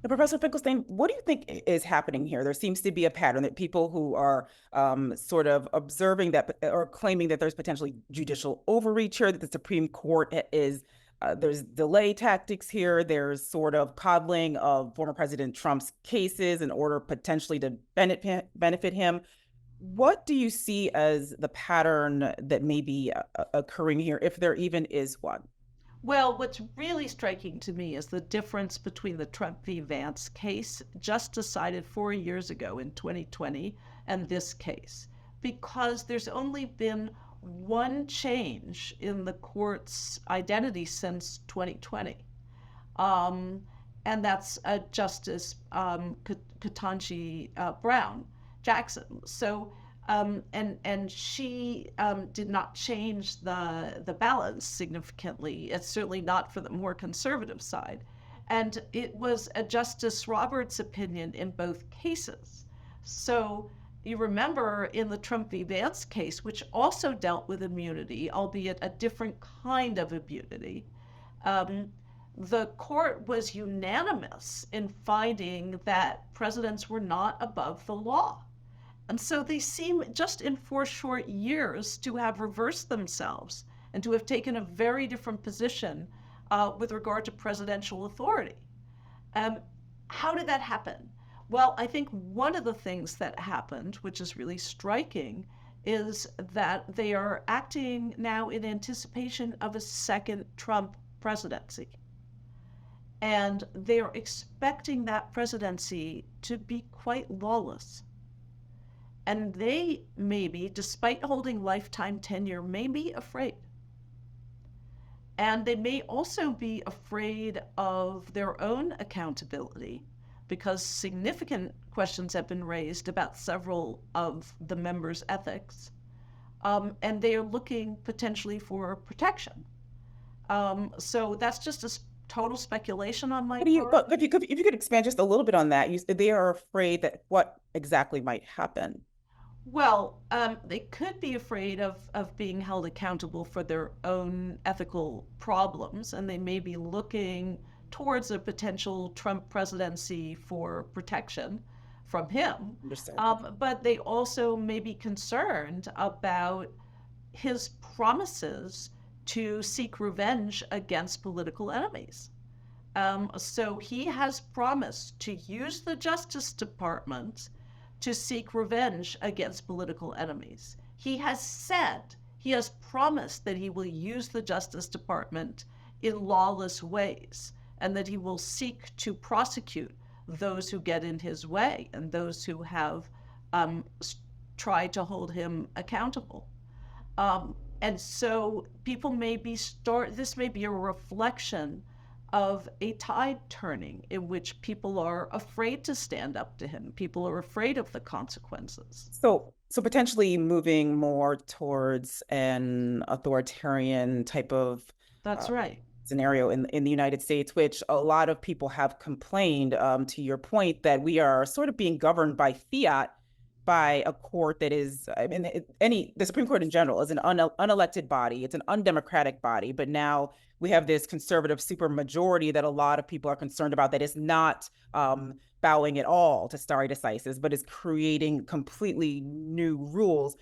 Now, Professor Finkelstein, what do you think is happening here? There seems to be a pattern that people who are sort of observing that or claiming that there's potentially judicial overreach here, that the Supreme Court is there's delay tactics here. There's sort of coddling of former President Trump's cases in order potentially to benefit him. What do you see as the pattern that may be occurring here, if there even is one? Well, what's really striking to me is the difference between the Trump v. Vance case just decided 4 years ago in 2020 and this case, because there's only been one change in the court's identity since 2020. Um, and that's Justice Ketanji Brown Jackson. So, and she did not change the balance significantly. It's certainly not for the more conservative side. And it was a Justice Roberts' opinion in both cases. So you remember in the Trump v. Vance case, which also dealt with immunity, albeit a different kind of immunity, um, the court was unanimous in finding that presidents were not above the law. And so they seem, just in 4 short years, to have reversed themselves and to have taken a very different position with regard to presidential authority. Um, how did that happen? Well, I think one of the things that happened, which is really striking, is that they are acting now in anticipation of a second Trump presidency. And they are expecting that presidency to be quite lawless. And they maybe, despite holding lifetime tenure, may be afraid. And they may also be afraid of their own accountability because significant questions have been raised about several of the members' ethics. And they are looking potentially for protection. So that's just a total speculation on my What do you, part. but if you could expand just a little bit on that, you said they are afraid that what exactly might happen. Well, they could be afraid of being held accountable for their own ethical problems, and they may be looking towards a potential Trump presidency for protection from him. Understandable. But they also may be concerned about his promises to seek revenge against political enemies. So he has promised to use the Justice Department to seek revenge against political enemies. He has said, he has promised that he will use the Justice Department in lawless ways and that he will seek to prosecute those who get in his way and those who have um, tried to hold him accountable. And so people may be this may be a reflection of a tide turning in which people are afraid to stand up to him. People are afraid of the consequences. So potentially moving more towards an authoritarian type of That's uh, right. scenario in the United States, which a lot of people have complained, to your point, that we are sort of being governed by fiat by a court that is, I mean, the Supreme Court in general is an unelected body. It's an undemocratic body, but now we have this conservative supermajority that a lot of people are concerned about that is not bowing at all to stare decisis, but is creating completely new rules.